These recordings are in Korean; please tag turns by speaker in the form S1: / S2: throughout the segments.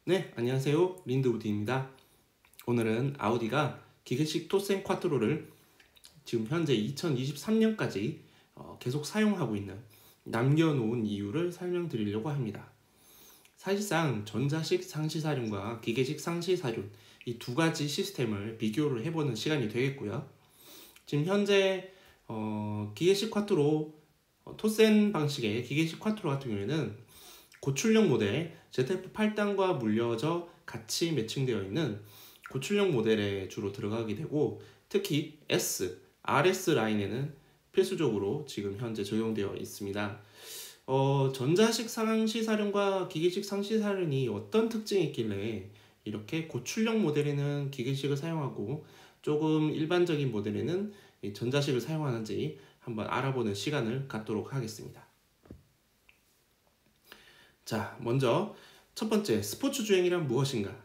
S1: 네, 안녕하세요. 린드우드입니다. 오늘은 아우디가 기계식 토센 콰트로를 지금 현재 2023년까지 계속 사용하고 있는 남겨놓은 이유를 설명드리려고 합니다. 사실상 전자식 상시사륜과 기계식 상시사륜 이 두 가지 시스템을 비교를 해보는 시간이 되겠고요. 지금 현재 기계식 콰트로 토센 방식의 기계식 콰트로 같은 경우에는 고출력 모델 ZF8단과 물려져 같이 매칭되어 있는 고출력 모델에 주로 들어가게 되고, 특히 S, RS 라인에는 필수적으로 지금 현재 적용되어 있습니다. 전자식 상시사륜과 기계식 상시사륜이 어떤 특징이 있길래 이렇게 고출력 모델에는 기계식을 사용하고 조금 일반적인 모델에는 전자식을 사용하는지 한번 알아보는 시간을 갖도록 하겠습니다. 자, 먼저 첫 번째, 스포츠 주행이란 무엇인가?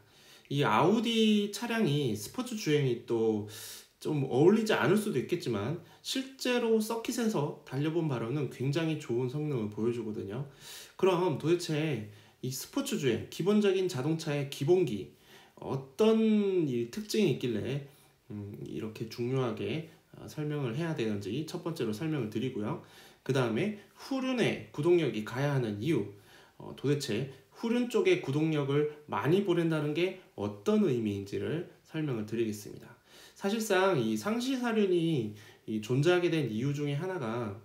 S1: 이 아우디 차량이 스포츠 주행이 또 좀 어울리지 않을 수도 있겠지만 실제로 서킷에서 달려본 바로는 굉장히 좋은 성능을 보여주거든요. 그럼 도대체 이 스포츠 주행, 기본적인 자동차의 기본기 어떤 이 특징이 있길래 이렇게 중요하게 설명을 해야 되는지 첫 번째로 설명을 드리고요. 그 다음에 후륜에 구동력이 가야 하는 이유, 도대체 후륜 쪽에 구동력을 많이 보낸다는 게 어떤 의미인지를 설명을 드리겠습니다. 사실상 이 상시사륜이 존재하게 된 이유 중에 하나가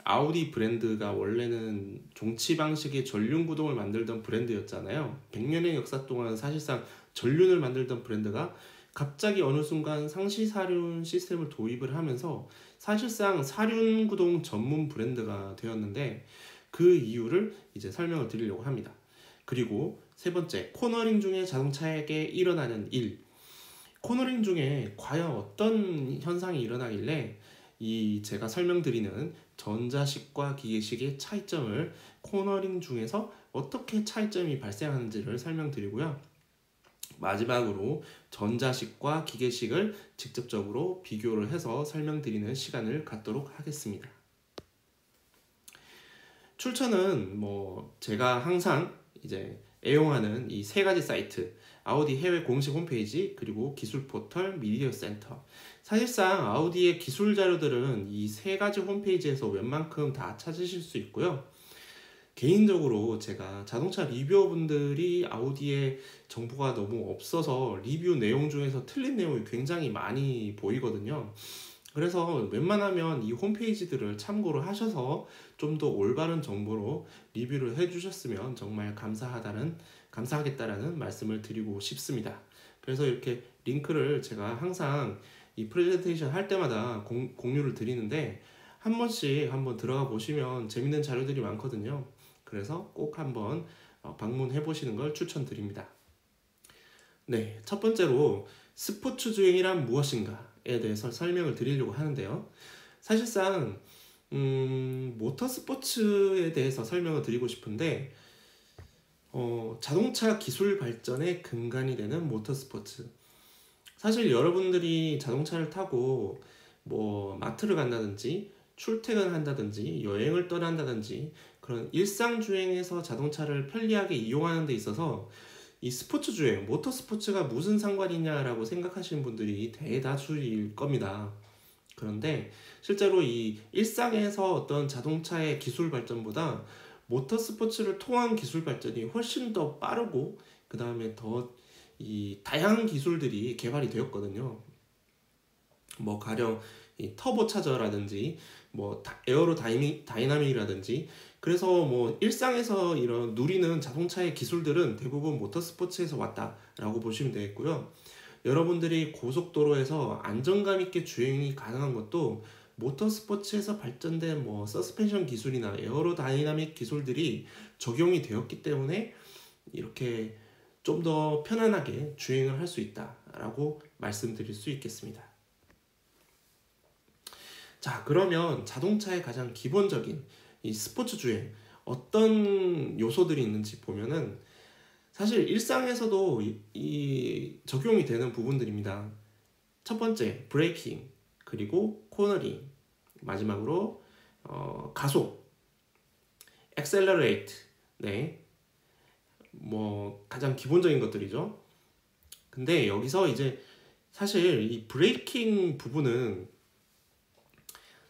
S1: 아우디 브랜드가 원래는 종치 방식의 전륜 구동을 만들던 브랜드였잖아요. 100년의 역사 동안 사실상 전륜을 만들던 브랜드가 갑자기 어느 순간 상시사륜 시스템을 도입을 하면서 사실상 사륜 구동 전문 브랜드가 되었는데, 그 이유를 이제 설명을 드리려고 합니다. 그리고 세 번째, 코너링 중에 자동차에게 일어나는 일. 코너링 중에 과연 어떤 현상이 일어나길래 이 제가 설명드리는 전자식과 기계식의 차이점을, 코너링 중에서 어떻게 차이점이 발생하는지를 설명드리고요. 마지막으로 전자식과 기계식을 직접적으로 비교를 해서 설명드리는 시간을 갖도록 하겠습니다. 출처는 제가 항상 이제 애용하는 이 세 가지 사이트, 아우디 해외 공식 홈페이지, 그리고 기술 포털, 미디어 센터. 사실상 아우디의 기술 자료들은 이 세 가지 홈페이지에서 웬만큼 다 찾으실 수 있고요. 개인적으로 제가 자동차 리뷰어분들이 아우디의 정보가 너무 없어서 리뷰 내용 중에서 틀린 내용이 굉장히 많이 보이거든요. 그래서 웬만하면 이 홈페이지들을 참고를 하셔서 좀 더 올바른 정보로 리뷰를 해주셨으면 정말 감사하겠다라는 말씀을 드리고 싶습니다. 그래서 이렇게 링크를 제가 항상 이 프레젠테이션 할 때마다 공유를 드리는데, 한 번씩 한번 들어가 보시면 재밌는 자료들이 많거든요. 그래서 꼭 한번 방문해 보시는 걸 추천드립니다. 네, 첫 번째로 스포츠 주행이란 무엇인가에 대해서 설명을 드리려고 하는데요. 사실상 모터스포츠에 대해서 설명을 드리고 싶은데, 자동차 기술 발전의 근간이 되는 모터스포츠. 사실 여러분들이 자동차를 타고 마트를 간다든지 출퇴근한다든지 여행을 떠난다든지 그런 일상 주행에서 자동차를 편리하게 이용하는 데 있어서 이 스포츠 주행, 모터스포츠가 무슨 상관이냐라고 생각하시는 분들이 대다수일 겁니다. 그런데 실제로 이 일상에서 어떤 자동차의 기술 발전보다 모터스포츠를 통한 기술 발전이 훨씬 더 빠르고, 그 다음에 더 이 다양한 기술들이 개발이 되었거든요. 가령 이 터보 차저라든지 에어로 다이나믹이라든지, 그래서 일상에서 이런 누리는 자동차의 기술들은 대부분 모터스포츠에서 왔다라고 보시면 되겠고요. 여러분들이 고속도로에서 안정감 있게 주행이 가능한 것도 모터스포츠에서 발전된 서스펜션 기술이나 에어로다이나믹 기술들이 적용이 되었기 때문에 이렇게 좀 더 편안하게 주행을 할 수 있다라고 말씀드릴 수 있겠습니다. 자, 그러면 자동차의 가장 기본적인 이 스포츠 주행 어떤 요소들이 있는지 보면은 사실 일상에서도 이 적용이 되는 부분들입니다. 첫 번째, 브레이킹, 그리고 코너링, 마지막으로 가속, accelerate, 네, 뭐 가장 기본적인 것들이죠. 근데 여기서 이제 사실 이 브레이킹 부분은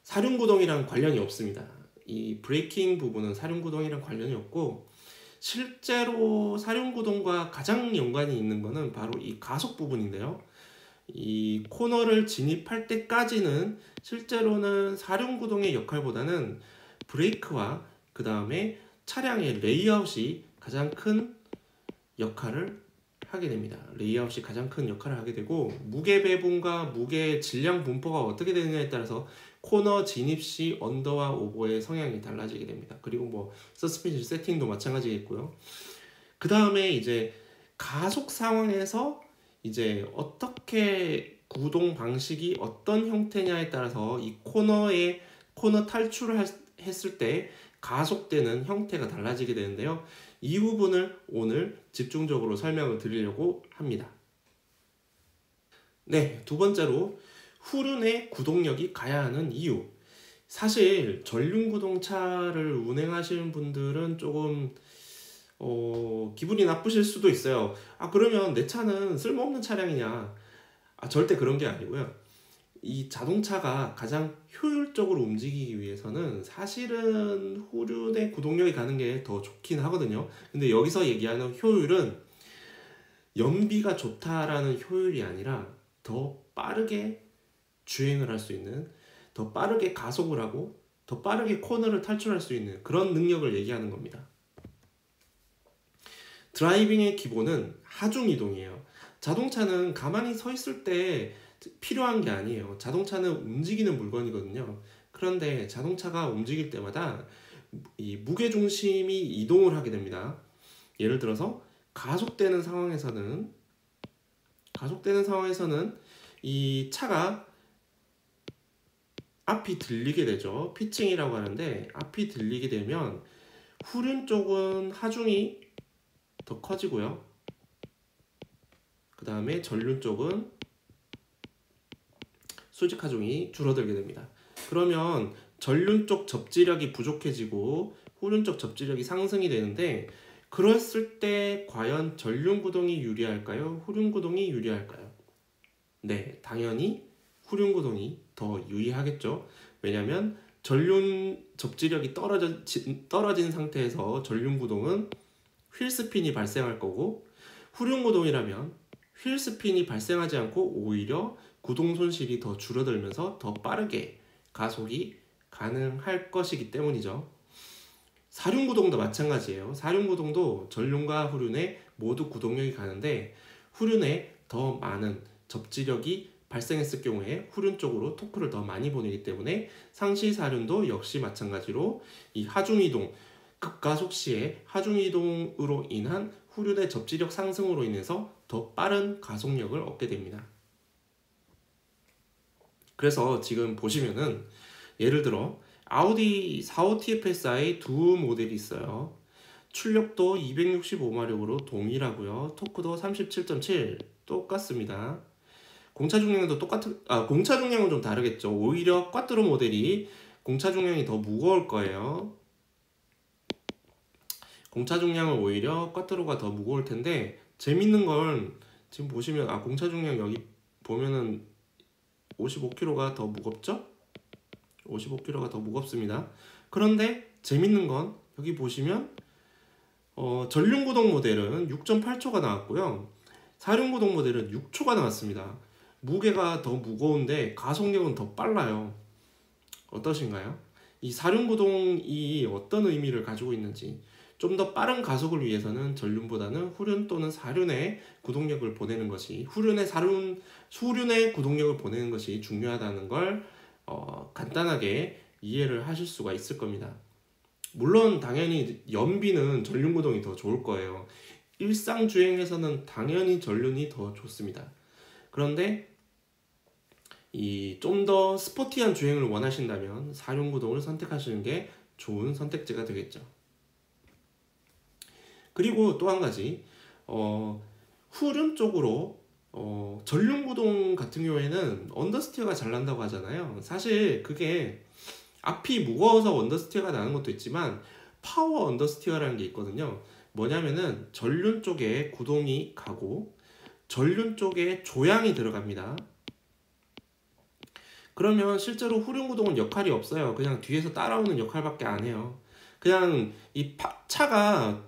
S1: 사륜구동이랑 관련이 없습니다. 이 브레이킹 부분은 사륜구동이랑 관련이 없고, 실제로 사륜구동과 가장 연관이 있는 거는 바로 이 가속 부분인데요. 이 코너를 진입할 때까지는 실제로는 사륜구동의 역할보다는 브레이크와 그 다음에 차량의 레이아웃이 가장 큰 역할을 하게 됩니다. 레이아웃이 가장 큰 역할을 하게 되고, 무게 배분과 무게 질량 분포가 어떻게 되느냐에 따라서 코너 진입 시 언더와 오버의 성향이 달라지게 됩니다. 그리고 뭐 서스펜션 세팅도 마찬가지겠고요. 그 다음에 이제 가속 상황에서 이제 어떻게 구동 방식이 어떤 형태냐에 따라서 이 코너 탈출을 했을 때 가속되는 형태가 달라지게 되는데요. 이 부분을 오늘 집중적으로 설명을 드리려고 합니다. 네, 두 번째로 후륜의 구동력이 가야 하는 이유. 사실 전륜구동차를 운행하시는 분들은 조금 기분이 나쁘실 수도 있어요. 그러면 내 차는 쓸모없는 차량이냐? 절대 그런 게 아니고요. 이 자동차가 가장 효율적으로 움직이기 위해서는 사실은 후륜의 구동력이 가는 게 더 좋긴 하거든요. 근데 여기서 얘기하는 효율은 연비가 좋다라는 효율이 아니라 더 빠르게 주행을 할 수 있는, 더 빠르게 가속을 하고 더 빠르게 코너를 탈출할 수 있는 그런 능력을 얘기하는 겁니다. 드라이빙의 기본은 하중 이동이에요. 자동차는 가만히 서 있을 때 필요한 게 아니에요. 자동차는 움직이는 물건이거든요. 그런데 자동차가 움직일 때마다 이 무게중심이 이동을 하게 됩니다. 예를 들어서 가속되는 상황에서는 이 차가 앞이 들리게 되죠. 피칭이라고 하는데, 앞이 들리게 되면 후륜 쪽은 하중이 더 커지고요. 그 다음에 전륜 쪽은 수직 하중이 줄어들게 됩니다. 그러면 전륜 쪽 접지력이 부족해지고 후륜 쪽 접지력이 상승이 되는데, 그랬을 때 과연 전륜 구동이 유리할까요? 후륜 구동이 유리할까요? 네, 당연히 후륜 구동이 더 유리하겠죠. 왜냐하면 전륜 접지력이 떨어진 상태에서 전륜 구동은 휠 스핀이 발생할 거고, 후륜 구동이라면 휠 스핀이 발생하지 않고 오히려 구동 손실이 더 줄어들면서 더 빠르게 가속이 가능할 것이기 때문이죠. 사륜 구동도 마찬가지예요. 사륜 구동도 전륜과 후륜에 모두 구동력이 가는데, 후륜에 더 많은 접지력이 발생했을 경우에 후륜 쪽으로 토크를 더 많이 보내기 때문에 상시 사륜도 역시 마찬가지로 이 하중 이동, 급가속 시에 하중 이동으로 인한 후륜의 접지력 상승으로 인해서 더 빠른 가속력을 얻게 됩니다. 그래서 지금 보시면은 예를 들어 아우디 45 TFSI 두 모델이 있어요. 출력도 265마력으로 동일하고요. 토크도 37.7 똑같습니다. 공차 중량도 공차 중량은 좀 다르겠죠. 오히려 꽈트로 모델이 공차 중량이 더 무거울 거예요. 공차 중량은 오히려 꽈트로가 더 무거울 텐데, 재밌는 건 지금 보시면 공차 중량 여기 보면은 55kg가 더 무겁죠? 55kg가 더 무겁습니다. 그런데 재밌는 건 여기 보시면 전륜구동 모델은 6.8초가 나왔고요. 사륜구동 모델은 6초가 나왔습니다. 무게가 더 무거운데 가속력은 더 빨라요. 어떠신가요? 이 사륜구동이 어떤 의미를 가지고 있는지, 좀 더 빠른 가속을 위해서는 전륜보다는 후륜 또는 사륜에 구동력을 보내는 것이, 후륜에 구동력을 보내는 것이 중요하다는 걸 간단하게 이해를 하실 수가 있을 겁니다. 물론 당연히 연비는 전륜구동이 더 좋을 거예요. 일상 주행에서는 당연히 전륜이 더 좋습니다. 그런데 이 좀 더 스포티한 주행을 원하신다면 사륜구동을 선택하시는 게 좋은 선택지가 되겠죠. 그리고 또 한 가지, 후륜 쪽으로 전륜구동 같은 경우에는 언더스티어가 잘 난다고 하잖아요. 사실 그게 앞이 무거워서 언더스티어가 나는 것도 있지만 파워 언더스티어라는 게 있거든요. 뭐냐면은 전륜 쪽에 구동이 가고 전륜 쪽에 조향이 들어갑니다. 그러면 실제로 후륜구동은 역할이 없어요. 그냥 뒤에서 따라오는 역할밖에 안 해요. 그냥 이 차가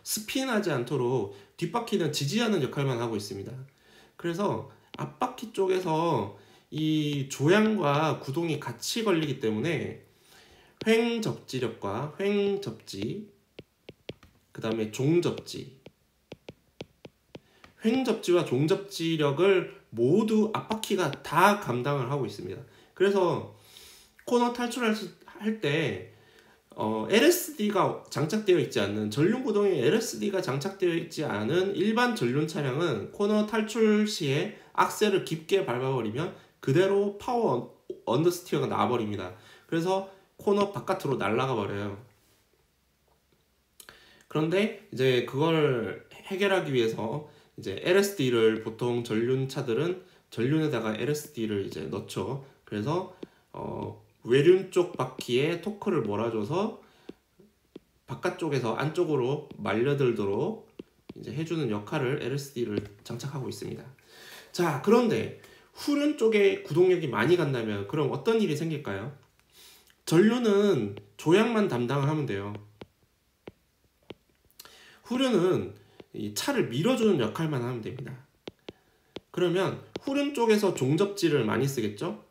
S1: 스피인하지 않도록 뒷바퀴는 지지하는 역할만 하고 있습니다. 그래서 앞바퀴 쪽에서 이 조향과 구동이 같이 걸리기 때문에 횡접지력과 횡접지, 그 다음에 종접지, 횡접지와 종접지력을 모두 앞바퀴가 다 감당을 하고 있습니다. 그래서 코너 탈출할 때 LSD가 장착되어 있지 않는, 전륜구동에 LSD가 장착되어 있지 않은 일반 전륜 차량은 코너 탈출 시에 악셀을 깊게 밟아버리면 그대로 파워 언더스티어가 나와버립니다. 그래서 코너 바깥으로 날아가 버려요. 그런데 이제 그걸 해결하기 위해서 이제 LSD를, 보통 전륜차들은 전륜에다가 LSD를 이제 넣죠. 그래서 외륜 쪽 바퀴에 토크를 몰아줘서 바깥쪽에서 안쪽으로 말려들도록 이제 해주는 역할을 LSD를 장착하고 있습니다. 자, 그런데 후륜 쪽에 구동력이 많이 간다면 그럼 어떤 일이 생길까요? 전륜은 조향만 담당을 하면 돼요. 후륜은 이 차를 밀어주는 역할만 하면 됩니다. 그러면 후륜 쪽에서 종접지를 많이 쓰겠죠?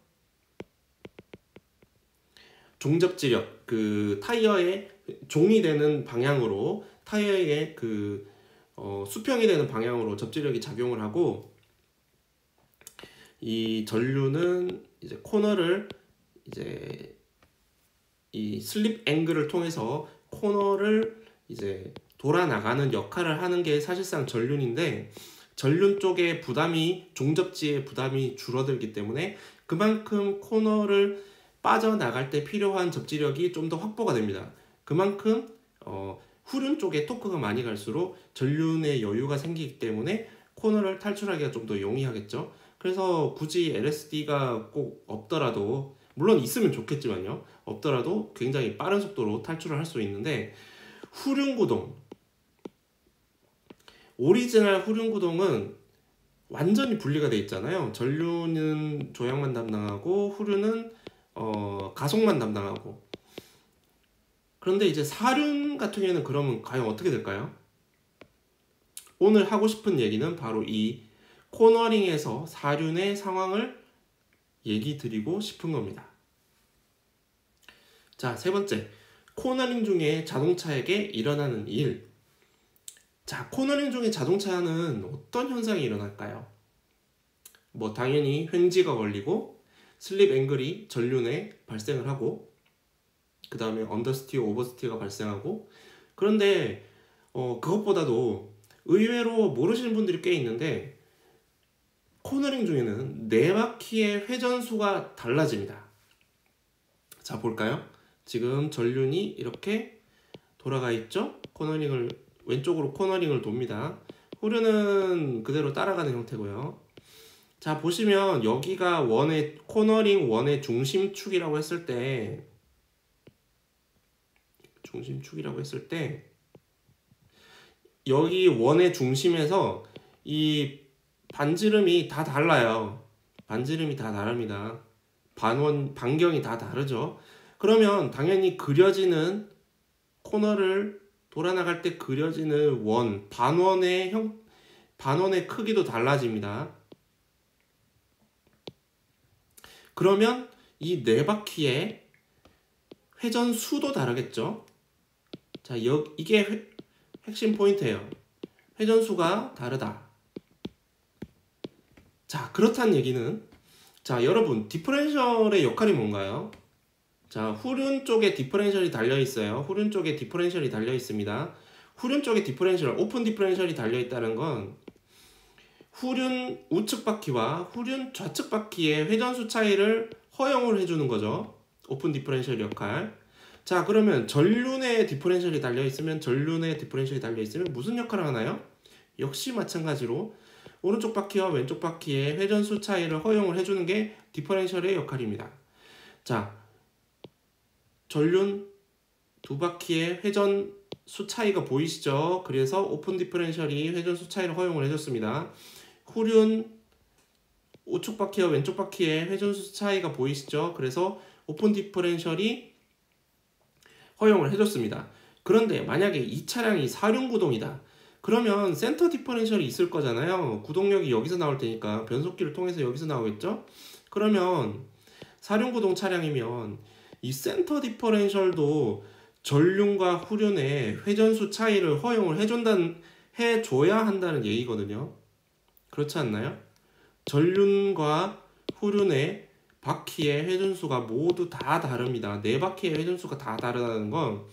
S1: 종접지력, 그 타이어의 종이 되는 방향으로, 타이어의 수평이 되는 방향으로 접지력이 작용을 하고, 이 전륜은 이제 코너를 이제 이 슬립 앵글을 통해서 코너를 이제 돌아 나가는 역할을 하는 게 사실상 전륜인데, 전륜 쪽의 부담이, 종접지의 부담이 줄어들기 때문에 그만큼 코너를 빠져나갈 때 필요한 접지력이 좀 더 확보가 됩니다. 그만큼 후륜 쪽에 토크가 많이 갈수록 전륜에 여유가 생기기 때문에 코너를 탈출하기가 좀 더 용이하겠죠. 그래서 굳이 LSD가 꼭 없더라도, 물론 있으면 좋겠지만요, 없더라도 굉장히 빠른 속도로 탈출을 할 수 있는데, 후륜구동, 오리지널 후륜구동은 완전히 분리가 돼 있잖아요. 전륜은 조향만 담당하고 후륜은 가속만 담당하고. 그런데 이제 사륜 같은 경우에는 그러면 과연 어떻게 될까요? 오늘 하고 싶은 얘기는 바로 이 코너링에서 사륜의 상황을 얘기 드리고 싶은 겁니다. 자, 세 번째, 코너링 중에 자동차에게 일어나는 일. 자, 코너링 중에 자동차는 어떤 현상이 일어날까요? 뭐 당연히 횡지가 걸리고 슬립 앵글이 전륜에 발생을 하고, 그 다음에 언더스티어, 오버스티어가 발생하고. 그런데 그것보다도 의외로 모르시는 분들이 꽤 있는데, 코너링 중에는 네 바퀴의 회전수가 달라집니다. 자, 볼까요? 지금 전륜이 이렇게 돌아가 있죠? 왼쪽으로 코너링을 돕니다. 후륜은 그대로 따라가는 형태고요. 자, 보시면 여기가 코너링 원의 중심축이라고 했을 때, 여기 원의 중심에서 이 반지름이 다 달라요. 반지름이 다 다릅니다. 반경이 다 다르죠. 그러면 당연히 코너를 돌아 나갈 때 그려지는 반원의 크기도 달라집니다. 그러면 이 네 바퀴의 회전 수도 다르겠죠. 자, 이게 핵심 포인트예요. 회전 수가 다르다. 자, 그렇다는 얘기는, 자, 여러분, 디퍼렌셜의 역할이 뭔가요? 자, 후륜 쪽에 디퍼렌셜이 달려 있어요. 후륜 쪽에 디퍼렌셜이 달려 있습니다. 후륜 쪽에 오픈 디퍼렌셜이 달려 있다는 건 후륜 우측 바퀴와 후륜 좌측 바퀴의 회전수 차이를 허용을 해주는 거죠. 오픈 디퍼렌셜 역할. 자, 그러면 전륜에 디퍼렌셜이 달려 있으면 무슨 역할을 하나요? 역시 마찬가지로 오른쪽 바퀴와 왼쪽 바퀴의 회전수 차이를 허용을 해주는 게 디퍼렌셜의 역할입니다. 자, 전륜 두 바퀴의 회전 수 차이가 보이시죠? 그래서 오픈 디퍼렌셜이 회전수 차이를 허용을 해줬습니다. 후륜 우측 바퀴와 왼쪽 바퀴의 회전수 차이가 보이시죠? 그래서 오픈 디퍼렌셜이 허용을 해줬습니다. 그런데 만약에 이 차량이 사륜 구동이다. 그러면 센터 디퍼렌셜이 있을 거잖아요. 구동력이 여기서 나올 테니까 변속기를 통해서 여기서 나오겠죠? 그러면 사륜 구동 차량이면 이 센터 디퍼렌셜도 전륜과 후륜의 회전수 차이를 허용을 해줘야 한다는 얘기거든요. 그렇지 않나요? 전륜과 후륜의 바퀴의 회전수가 모두 다 다릅니다. 네 바퀴의 회전수가 다 다르다는 건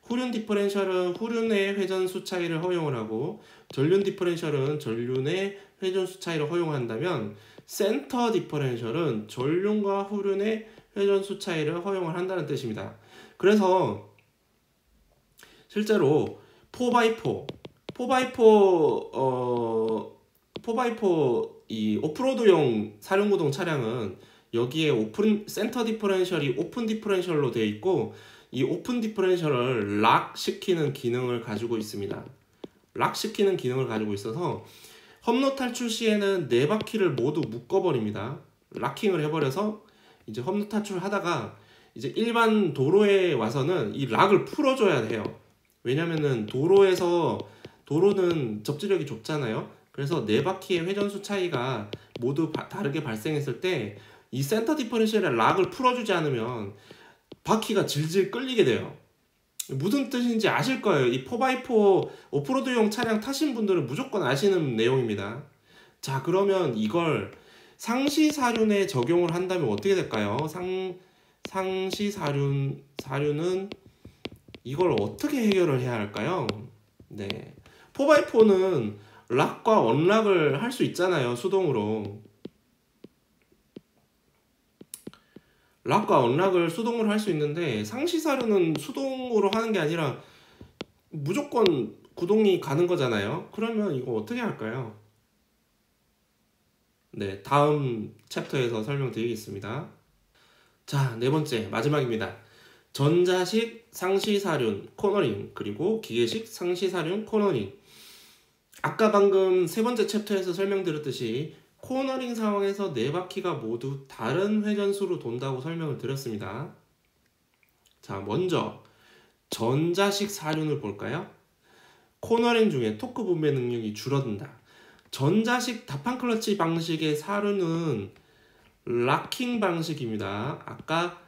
S1: 후륜 디퍼렌셜은 후륜의 회전수 차이를 허용을 하고 전륜 디퍼렌셜은 전륜의 회전수 차이를 허용한다면 센터 디퍼렌셜은 전륜과 후륜의 회전수 차이를 허용을 한다는 뜻입니다. 그래서 실제로 4x4 이 오프로드용 사륜구동 차량은 여기에 센터 디퍼렌셜이 오픈 디퍼렌셜로 되어 있고 이 오픈 디퍼렌셜을 락 시키는 기능을 가지고 있습니다. 락 시키는 기능을 가지고 있어서 험로 탈출 시에는 네 바퀴를 모두 묶어버립니다. 락킹을 해버려서 이제 험로 탈출하다가 이제 일반 도로에 와서는 이 락을 풀어줘야 해요. 왜냐면은 도로는 접지력이 좁잖아요. 그래서 네 바퀴의 회전수 차이가 모두 다르게 발생했을 때 이 센터 디퍼렌셜의 락을 풀어주지 않으면 바퀴가 질질 끌리게 돼요. 무슨 뜻인지 아실 거예요. 이 4x4 오프로드용 차량 타신 분들은 무조건 아시는 내용입니다. 자, 그러면 이걸 상시사륜에 적용을 한다면 어떻게 될까요? 상시사륜은 이걸 어떻게 해결을 해야 할까요? 네, 4x4는 락과 언락을 할 수 있잖아요. 수동으로. 락과 언락을 수동으로 할 수 있는데 상시사륜은 수동으로 하는 게 아니라 무조건 구동이 가는 거잖아요. 그러면 이거 어떻게 할까요? 네, 다음 챕터에서 설명드리겠습니다. 자, 네 번째 마지막입니다. 전자식 상시사륜 코너링 그리고 기계식 상시사륜 코너링. 아까 방금 세 번째 챕터에서 설명드렸듯이 코너링 상황에서 네 바퀴가 모두 다른 회전수로 돈다고 설명을 드렸습니다. 자, 먼저 전자식 사륜을 볼까요? 코너링 중에 토크 분배 능력이 줄어든다. 전자식 다판 클러치 방식의 사륜은 락킹 방식입니다. 아까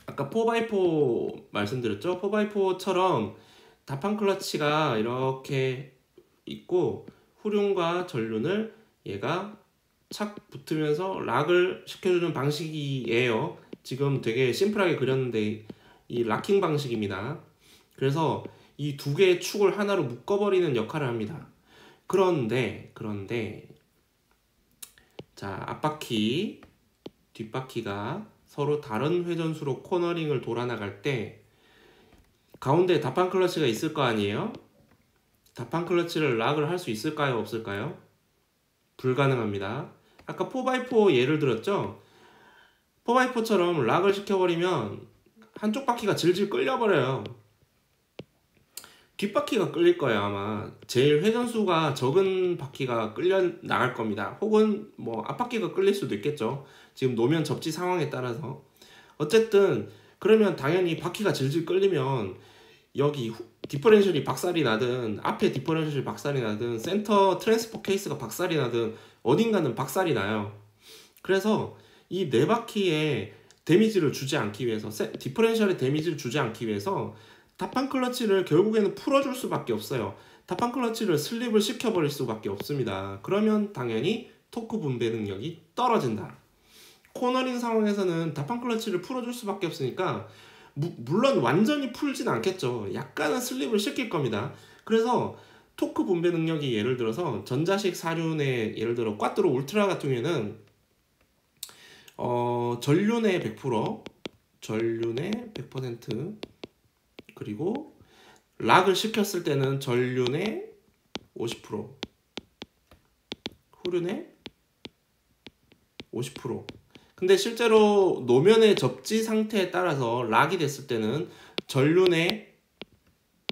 S1: 4x4 말씀드렸죠? 4x4처럼 다판 클러치가 이렇게 있고 후륜과 전륜을 얘가 착 붙으면서 락을 시켜주는 방식이에요. 지금 되게 심플하게 그렸는데 이 락킹 방식입니다. 그래서 이 두 개의 축을 하나로 묶어버리는 역할을 합니다. 그런데 자, 앞바퀴, 뒷바퀴가 서로 다른 회전수로 코너링을 돌아 나갈 때 가운데 다판 클러치가 있을 거 아니에요? 다판 클러치를 락을 할 수 있을까요? 없을까요? 불가능합니다. 아까 4x4 예를 들었죠? 4x4처럼 락을 시켜버리면 한쪽 바퀴가 질질 끌려버려요. 뒷바퀴가 끌릴 거예요. 아마 제일 회전수가 적은 바퀴가 끌려 나갈 겁니다. 혹은 뭐 앞바퀴가 끌릴 수도 있겠죠. 지금 노면 접지 상황에 따라서. 어쨌든 그러면 당연히 바퀴가 질질 끌리면 여기 디퍼렌셜이 박살이 나든 앞에 디퍼렌셜이 박살이 나든 센터 트랜스포 케이스가 박살이 나든 어딘가는 박살이 나요. 그래서 이 네 바퀴에 데미지를 주지 않기 위해서 디퍼렌셜에 데미지를 주지 않기 위해서 다판 클러치를 결국에는 풀어줄 수밖에 없어요. 다판 클러치를 슬립을 시켜버릴 수밖에 없습니다. 그러면 당연히 토크 분배 능력이 떨어진다. 코너링 상황에서는 다판 클러치를 풀어줄 수밖에 없으니까 물론 완전히 풀진 않겠죠. 약간은 슬립을 시킬 겁니다. 그래서 토크 분배 능력이 예를 들어서 전자식 사륜의 예를 들어 꽈트로 울트라 같은 경우에는 전륜의 100% 그리고 락을 시켰을 때는 전륜의 50% 후륜의 50%. 근데 실제로 노면의 접지 상태에 따라서 락이 됐을 때는 전륜의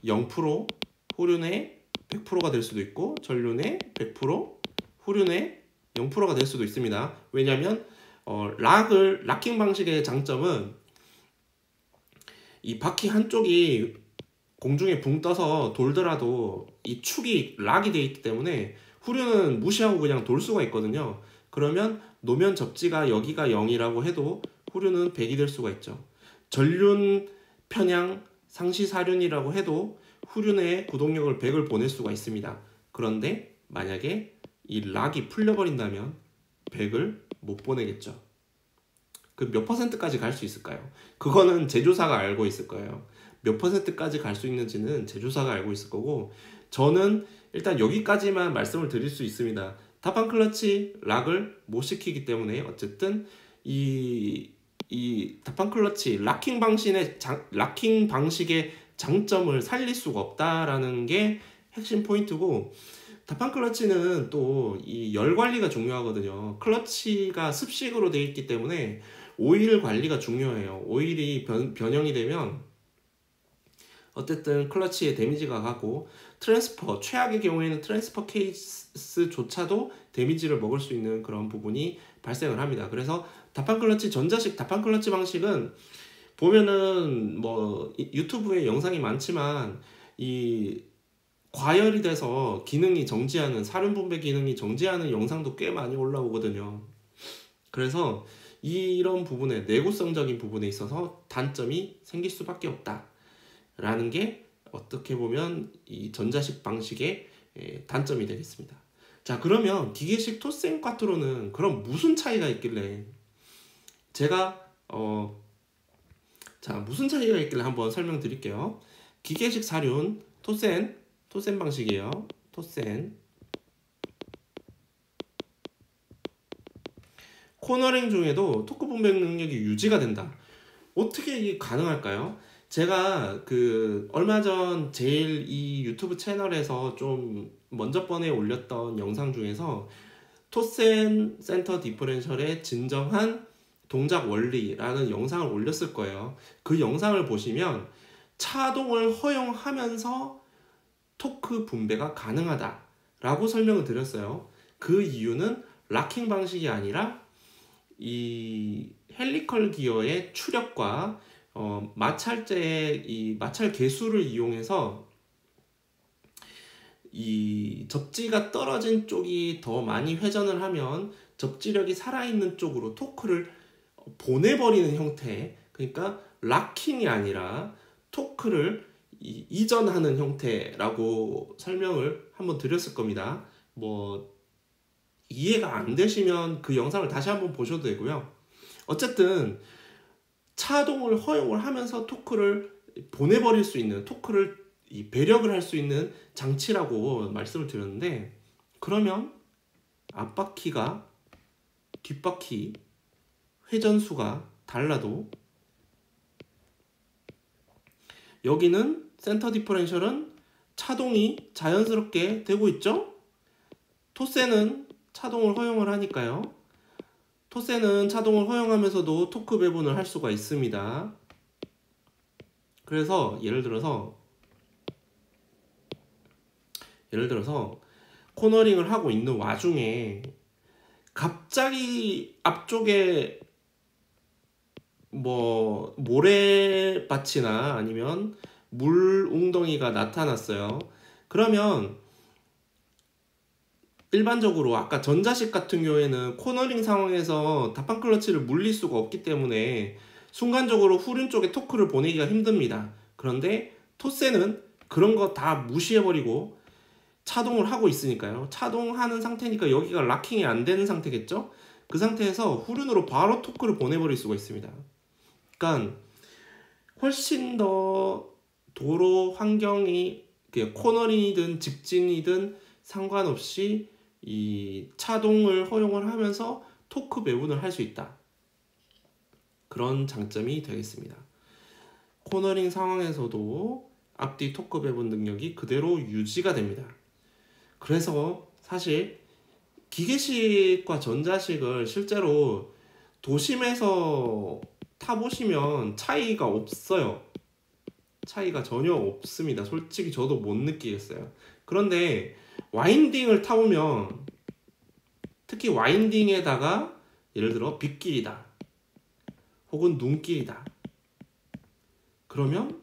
S1: 0%, 후륜의 100%가 될 수도 있고 전륜의 100%, 후륜의 0%가 될 수도 있습니다. 왜냐하면 락킹 방식의 장점은 이 바퀴 한쪽이 공중에 붕 떠서 돌더라도 이 축이 락이 되어 있기 때문에 후륜은 무시하고 그냥 돌 수가 있거든요. 그러면 노면 접지가 여기가 0이라고 해도 후륜은 100이 될 수가 있죠. 전륜 편향 상시 사륜이라고 해도 후륜의 구동력을 100을 보낼 수가 있습니다. 그런데 만약에 이 락이 풀려버린다면 100을 못 보내겠죠. 그 몇 %까지 갈 수 있을까요? 그거는 제조사가 알고 있을 거예요. 몇 %까지 갈 수 있는지는 제조사가 알고 있을 거고, 저는 일단 여기까지만 말씀을 드릴 수 있습니다. 타판 클러치 락을 못 시키기 때문에 어쨌든 이 타판 클러치 락킹 방식의 장점을 살릴 수가 없다라는 게 핵심 포인트고, 타판 클러치는 또 이 열 관리가 중요하거든요. 클러치가 습식으로 되어 있기 때문에 오일 관리가 중요해요. 오일이 변형이 되면 어쨌든 클러치에 데미지가 가고, 트랜스퍼, 최악의 경우에는 트랜스퍼 케이스조차도 데미지를 먹을 수 있는 그런 부분이 발생을 합니다. 그래서 다판 클러치, 전자식 다판 클러치 방식은 보면은 뭐 유튜브에 영상이 많지만 이 과열이 돼서 기능이 정지하는, 사륜 분배 기능이 정지하는 영상도 꽤 많이 올라오거든요. 그래서 이런 부분에, 내구성적인 부분에 있어서 단점이 생길 수밖에 없다 라는 게 어떻게 보면 이 전자식 방식의 단점이 되겠습니다. 자, 그러면 기계식 토센 꽈트로는 그럼 무슨 차이가 있길래, 제가 자, 무슨 차이가 있길래 한번 설명드릴게요. 기계식 사륜 토센 방식이에요. 토센 코너링 중에도 토크 분배 능력이 유지가 된다. 어떻게 이게 가능할까요? 제가 얼마 전 제일 이 유튜브 채널에서 좀 먼저 번에 올렸던 영상 중에서 토센 센터 디퍼렌셜의 진정한 동작 원리라는 영상을 올렸을 거예요. 그 영상을 보시면 차동을 허용하면서 토크 분배가 가능하다 라고 설명을 드렸어요. 그 이유는 락킹 방식이 아니라 이 헬리컬 기어의 추력과 마찰제의 이 마찰 개수를 이용해서 이 접지가 떨어진 쪽이 더 많이 회전을 하면 접지력이 살아있는 쪽으로 토크를 보내버리는 형태, 그러니까 락킹이 아니라 토크를 이전하는 형태라고 설명을 한번 드렸을 겁니다. 뭐 이해가 안 되시면 그 영상을 다시 한번 보셔도 되고요. 어쨌든 차동을 허용을 하면서 토크를 보내버릴 수 있는, 토크를 배력을 할 수 있는 장치라고 말씀을 드렸는데, 그러면 앞바퀴가 뒷바퀴 회전수가 달라도 여기는 센터 디퍼렌셜은 차동이 자연스럽게 되고 있죠? 토센은 차동을 허용을 하니까요. 토센은 차동을 허용하면서도 토크 배분을 할 수가 있습니다. 그래서 예를 들어서 코너링을 하고 있는 와중에 갑자기 앞쪽에 뭐 모래밭이나 아니면 물 웅덩이가 나타났어요. 그러면 일반적으로 아까 전자식 같은 경우에는 코너링 상황에서 다판 클러치를 물릴 수가 없기 때문에 순간적으로 후륜 쪽에 토크를 보내기가 힘듭니다. 그런데 토센은 그런 거 다 무시해버리고 차동을 하고 있으니까요. 차동하는 상태니까 여기가 락킹이 안 되는 상태겠죠? 그 상태에서 후륜으로 바로 토크를 보내버릴 수가 있습니다. 그러니까 훨씬 더 도로 환경이 코너링이든 직진이든 상관없이 이 차동을 허용을 하면서 토크 배분을 할 수 있다. 그런 장점이 되겠습니다. 코너링 상황에서도 앞뒤 토크 배분 능력이 그대로 유지가 됩니다. 그래서 사실 기계식과 전자식을 실제로 도심에서 타보시면 차이가 없어요. 차이가 전혀 없습니다. 솔직히 저도 못 느끼겠어요. 그런데 와인딩을 타보면, 특히 와인딩에다가 예를 들어 빗길이다 혹은 눈길이다 그러면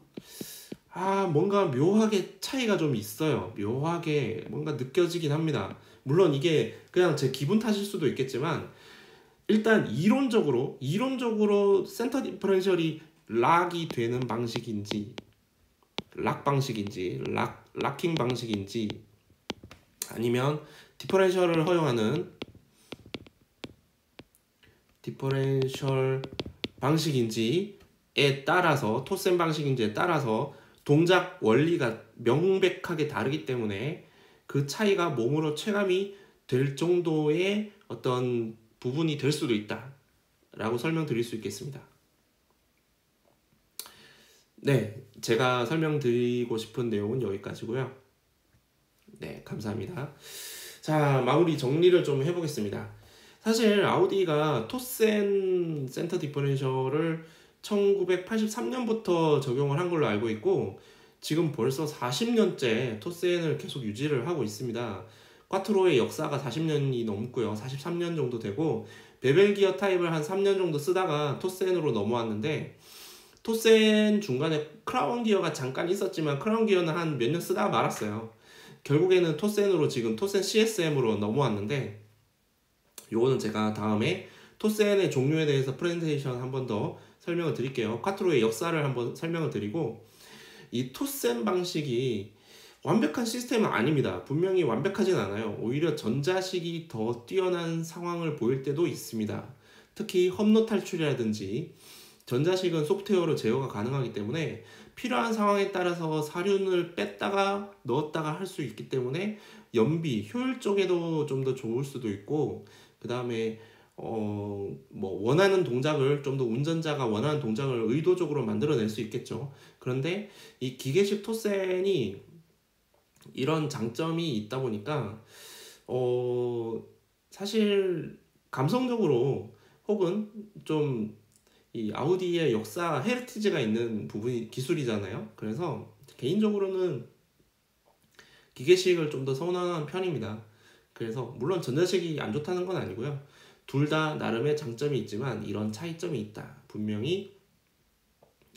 S1: 뭔가 묘하게 차이가 좀 있어요. 묘하게 뭔가 느껴지긴 합니다. 물론 이게 그냥 제 기분 탓일 수도 있겠지만, 일단 이론적으로 센터 디퍼런셜이 락이 되는 방식인지, 락 방식인지, 락킹 방식인지, 아니면 디퍼런셜을 허용하는 디퍼런셜 방식인지에 따라서, 토센 방식인지에 따라서 동작 원리가 명백하게 다르기 때문에 그 차이가 몸으로 체감이 될 정도의 어떤 부분이 될 수도 있다 라고 설명드릴 수 있겠습니다. 네, 제가 설명드리고 싶은 내용은 여기까지고요. 네, 감사합니다. 자, 마무리 정리를 좀 해보겠습니다. 사실 아우디가 토센 센터 디퍼런셜을 1983년부터 적용을 한 걸로 알고 있고, 지금 벌써 40년째 토센을 계속 유지를 하고 있습니다. 꽈트로의 역사가 40년이 넘고요. 43년 정도 되고, 베벨 기어 타입을 한 3년 정도 쓰다가 토센으로 넘어왔는데, 토센 중간에 크라운 기어가 잠깐 있었지만 크라운 기어는 한 몇 년 쓰다가 말았어요. 결국에는 토센으로, 지금 토센 CSM으로 넘어왔는데, 요거는 제가 다음에 토센의 종류에 대해서 프레젠테이션 한 번 더 설명을 드릴게요. 콰트로의 역사를 한번 설명을 드리고, 이 토센 방식이 완벽한 시스템은 아닙니다. 분명히 완벽하진 않아요. 오히려 전자식이 더 뛰어난 상황을 보일 때도 있습니다. 특히 험로 탈출이라든지, 전자식은 소프트웨어로 제어가 가능하기 때문에 필요한 상황에 따라서 사륜을 뺐다가 넣었다가 할 수 있기 때문에 연비, 효율 쪽에도 좀 더 좋을 수도 있고, 그 다음에 원하는 동작을, 좀 더 운전자가 원하는 동작을 의도적으로 만들어낼 수 있겠죠. 그런데 이 기계식 토센이 이런 장점이 있다 보니까 사실 감성적으로, 혹은 좀 이 아우디의 역사 헤리티지가 있는 부분이 기술이잖아요. 그래서 개인적으로는 기계식을 좀 더 선호하는 편입니다. 그래서 물론 전자식이 안 좋다는 건 아니고요. 둘 다 나름의 장점이 있지만 이런 차이점이 있다. 분명히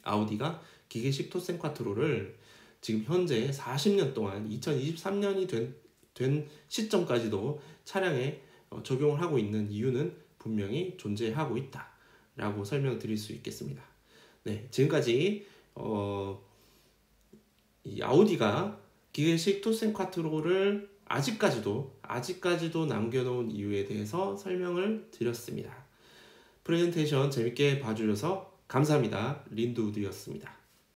S1: 아우디가 기계식 토센 콰트로를 지금 현재 40년 동안 2023년이 된 시점까지도 차량에 적용을 하고 있는 이유는 분명히 존재하고 있다 라고 설명을 드릴 수 있겠습니다. 네, 지금까지 이 아우디가 기계식 토센 콰트로를 아직까지도 남겨놓은 이유에 대해서 설명을 드렸습니다. 프레젠테이션 재밌게 봐주셔서 감사합니다. 린드우드였습니다.